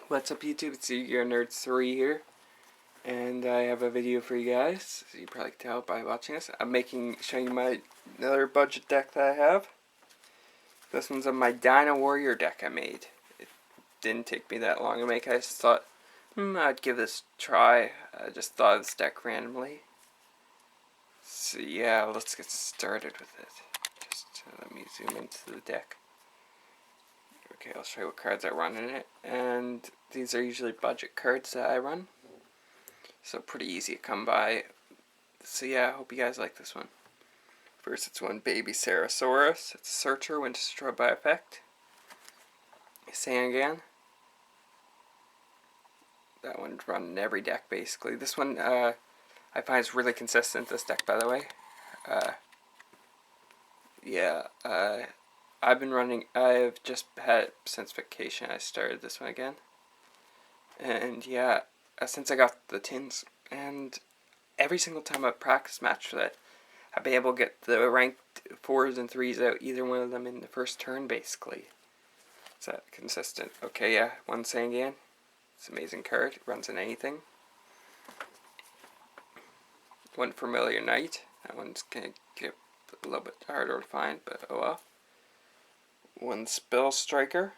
What's up YouTube, it's Your Nerd 3 here, and I have a video for you guys, as you probably can tell by watching this. I'm showing you another budget deck that I have. This one's my dino-warrior deck I made. It didn't take me that long to make, I just thought, I'd give this a try. I just thought of this deck randomly. So yeah, let's get started with it. Just let me zoom into the deck. Okay, I'll show you what cards I run in it, and these are usually budget cards that I run, so pretty easy to come by. So yeah, I hope you guys like this one. First, it's one Baby Sarasaurus. It's Searcher when destroyed by effect. Sangan. That one's run in every deck basically. This one I find is really consistent. This deck, by the way. I've just had it since vacation. I started this one again. And yeah, since I got the tins, and every single time I've practice matched for that, I've been able to get the ranked 4s and 3s out, either one of them in the first turn, basically. Is that consistent? Okay, yeah, one Sangan. It's an amazing card. It runs in anything. One Familiar Knight. That one's going to get a little bit harder to find, but oh well. One Spell Striker.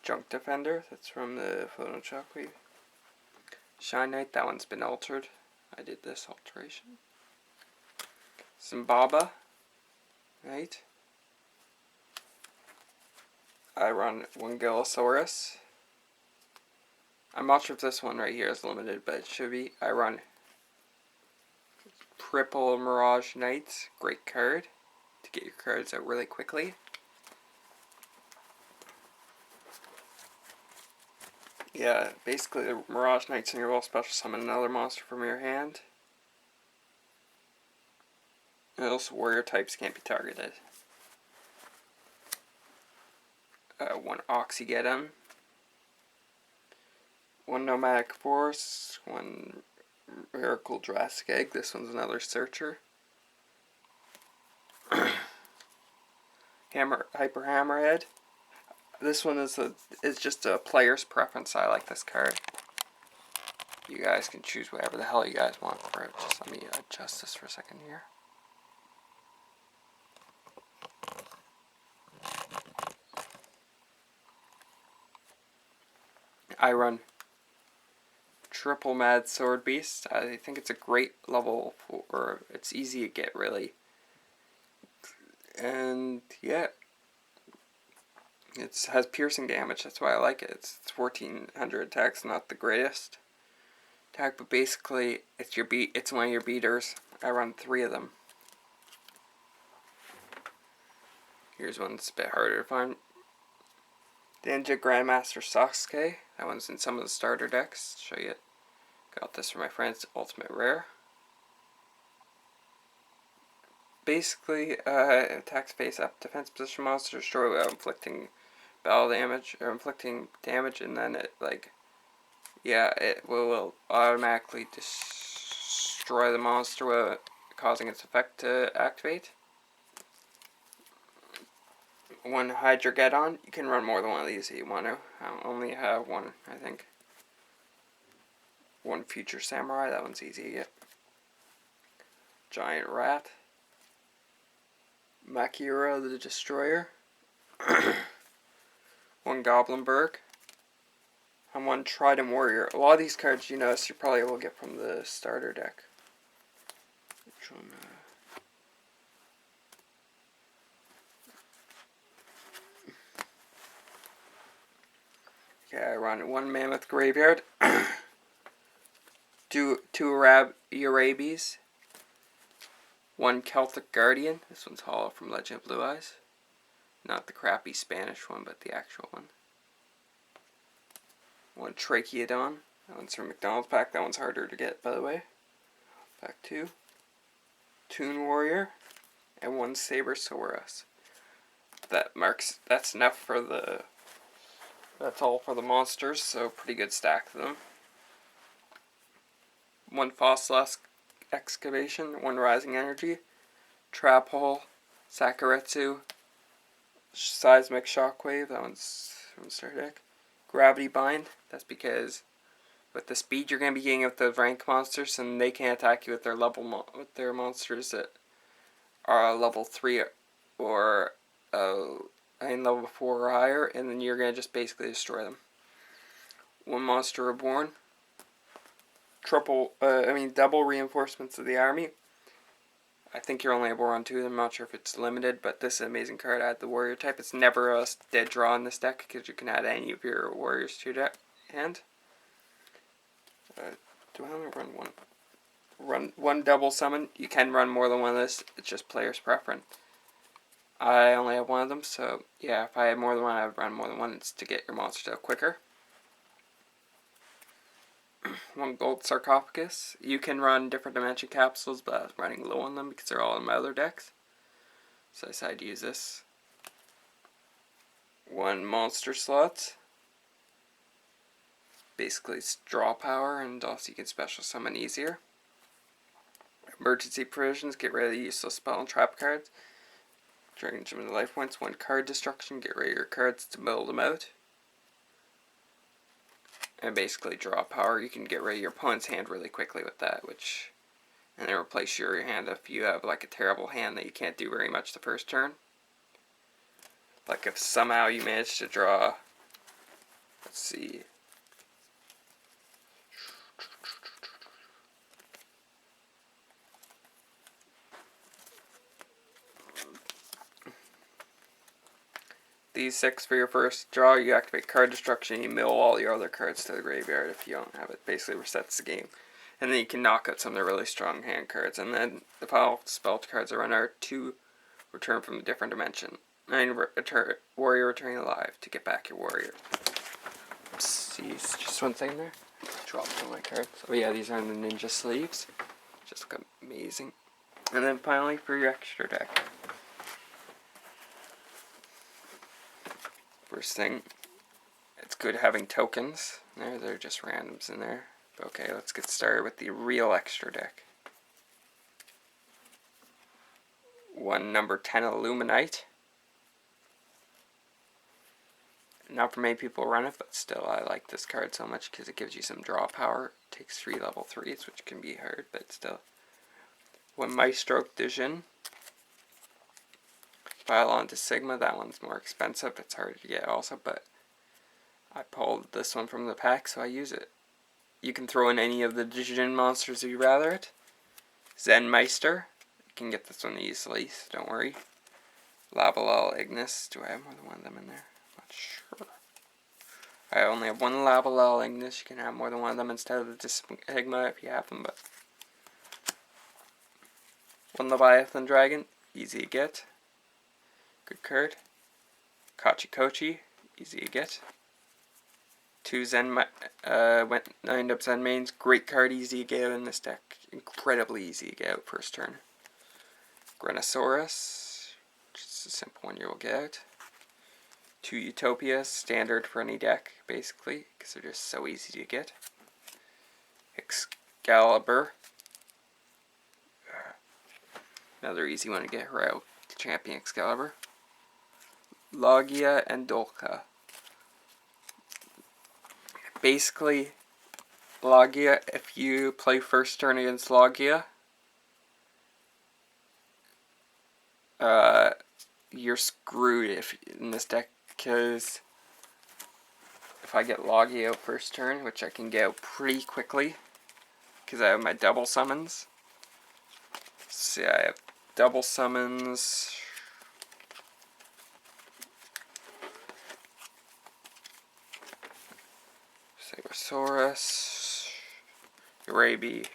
Junk Defender. That's from the Photon Shockwave. Shine Knight. That one's been altered. I did this alteration. Zimbabwe Knight. I run one Gillosaurus. I'm not sure if this one right here is limited, but it should be. I run Triple Mirage Knights. Great card to get your cards out really quickly. Yeah, basically the Mirage Knights in your will special summon another monster from your hand. And also warrior types can't be targeted. One Oxygeddon. One Nomadic Force. One Miracle Jurassic Egg. This one's another Searcher. Hyper Hammerhead. This one is just a player's preference. I like this card. You guys can choose whatever the hell you guys want for it. Just let me adjust this for a second here. I run Triple Mad Sword Beast. I think it's a great level for. It's easy to get, really. And yeah, it has piercing damage. That's why I like it. It's 1400 attacks, not the greatest attack, but basically it's one of your beaters. I run 3 of them. Here's one that's a bit harder to find. Ninja Grandmaster Sasuke. That one's in some of the starter decks. Show you it. Got this from my friend's Ultimate Rare. Basically, attacks face up defense position monster, destroy without inflicting battle damage, or inflicting damage, and then it, it will automatically destroy the monster without causing its effect to activate. One Hydrogeddon. You can run more than one of these if you want to. I only have one, I think. One Future Samurai. That one's easy to get. Giant Rat. Makira the Destroyer. One Goblinberg. And one Trident Warrior. A lot of these cards you notice you probably will get from the starter deck. Which one? Okay, I run one Mammoth Graveyard. two Arabis. One Celtic Guardian. This one's hollow from Legend of Blue Eyes. Not the crappy Spanish one, but the actual one. One Tracheodon. That one's from McDonald's pack. That one's harder to get, by the way. Pack 2. Toon Warrior. And one Sabersaurus. That's enough for the... That's all for the monsters, so pretty good stack of them. One Fossil Excavation, one Rising Energy, Trap Hole, Sakuretsu, Seismic Shockwave, that one's from the starter deck. Gravity Bind, that's because with the speed you're going to be getting with the rank monsters, and they can't attack you with their with their monsters that are level 3 or level 4 or higher, and then you're going to just basically destroy them. One monster reborn. Double reinforcements of the army. I think you're only able to run 2 of them. I'm not sure if it's limited, but this is an amazing card. Add the warrior type. It's never a dead draw in this deck because you can add any of your warriors to your hand. Do I only run one? Run one double summon. You can run more than one of this. It's just player's preference. I only have one of them, so yeah, if I had more than one, I would run more than one. It's to get your monsters out quicker. One gold sarcophagus. You can run different dimension capsules, but I was running low on them because they're all in my other decks. So I decided to use this. One monster slot. Basically it's draw power, and also you can special summon easier. Emergency provisions, get rid of the useless spell and trap cards. Drain them into life points. One card destruction, get rid of your cards to build them out. And basically draw power, you can get rid of your opponent's hand really quickly with that, and then replace your hand if you have like a terrible hand that you can't do very much the first turn. Like if somehow you manage to draw, let's see, these 6 for your first draw, you activate card destruction, you mill all your other cards to the graveyard if you don't have it. Basically resets the game. And then you can knock out some of the really strong hand cards. And then the final spell cards I run are 2 return from a different dimension. 9 warrior returning alive to get back your warrior. See, just one thing there. Drop some of my cards. Oh yeah, these are the ninja sleeves. Just look amazing. And then finally for your extra deck. First thing, it's good having tokens. They're just randoms in there. Okay, let's get started with the real extra deck. One number 10 Illuminite. Not for many people run it, but still I like this card so much because it gives you some draw power. It takes 3 level 3s, which can be hard, but still. One Maestro Dijin. File onto Sigma, that one's more expensive, it's harder to get also, but I pulled this one from the pack, so I use it. You can throw in any of the Dijin monsters if you rather it. Zen Meister, you can get this one easily, so don't worry. Lavalal Ignis, do I have more than one of them in there? I'm not sure. I only have one Lavalal Ignis, you can have more than one of them instead of the Dismigma if you have them, but... One Leviathan Dragon, easy to get. Good card. Kachikochi, easy to get. 2 wind up Zen mains, great card, easy to get out in this deck. Incredibly easy to get out first turn. Grenosaurus, just a simple one you will get out. 2 Utopia, standard for any deck, basically, because they're just so easy to get. Excalibur, another easy one to get right out. Champion Excalibur. Logia and Dolka. Basically, Logia, if you play first turn against Logia, you're screwed in this deck, because if I get Logia out first turn, which I can get out pretty quickly, because I have my double summons. See, I have double summons. Sabersaurus, Urabi,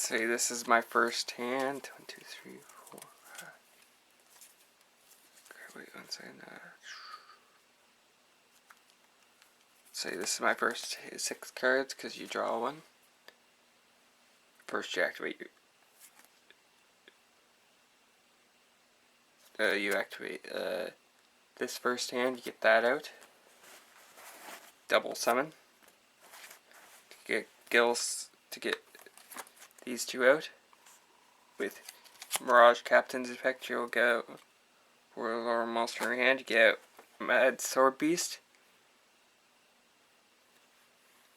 say this is my first hand. 1, 2, 3, 4, 5. Wait one second. Say this is my first 6 cards because you draw one. First, you activate this first hand. You get that out. Double summon. To get gills to get these 2 out. With Mirage Captain's effect, you'll get Warlord or monster in your hand. You get Mad Sword Beast.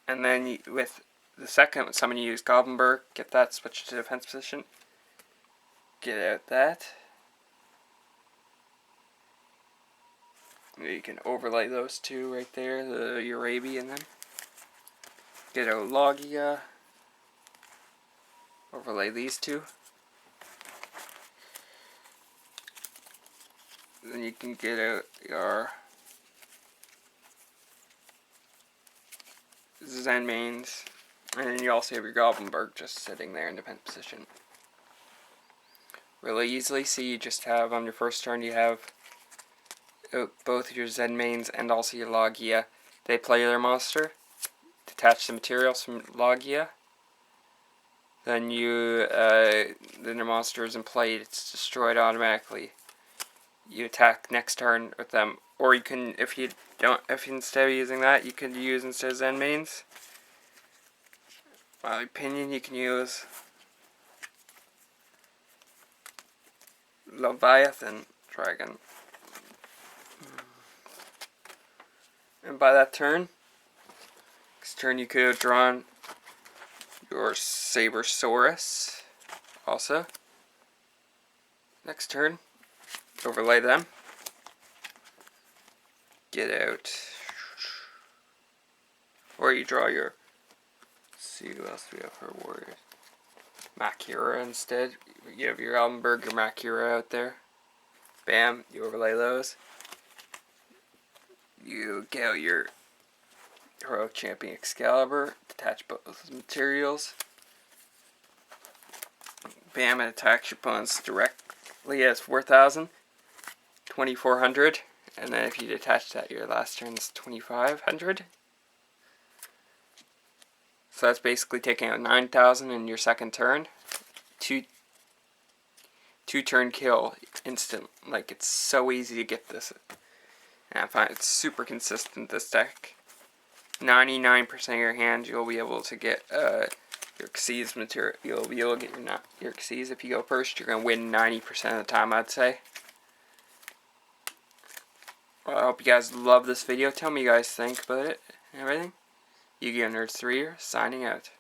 And then with the second summon, you use Goblinberg. Get that switched to defense position. Get out that. You can overlay those 2 right there, the Urabi and them. Get out Logia. Overlay these 2. Then you can get out your Zen mains, and then you also have your Goblinberg just sitting there in defense position. Really easily, so you just have on your first turn you have both your Zen mains and also your Logia. They play their monster, detach the materials from Logia. Then then your monster is in play, it's destroyed automatically. You attack next turn with them, or you can, if instead of using that, you could use instead of Zen mains. My opinion, you can use Leviathan Dragon. And by that turn, next turn you could have drawn your Sabersaurus also. Next turn, overlay them. Get out. Or you draw your, let's see who else do we have for warriors. Makura instead. You have your Albenberg, your Makura out there. Bam, you overlay those. You get out your Heroic Champion Excalibur, detach both materials. Bam, it attacks your opponents directly as 4,000. 2,400. And then if you detach that, your last turn is 2,500. So that's basically taking out 9,000 in your second turn. Two turn kill instant. Like, it's so easy to get this. And I find it's super consistent, this deck. 99% of your hand you'll be able to get your Xyz material. You'll be able to get your Xyz. If you go first, you're going to win 90% of the time, I'd say. Well, I hope you guys love this video. Tell me what you guys think about it and everything. Yu-Gi-Oh! Nerds 3 signing out.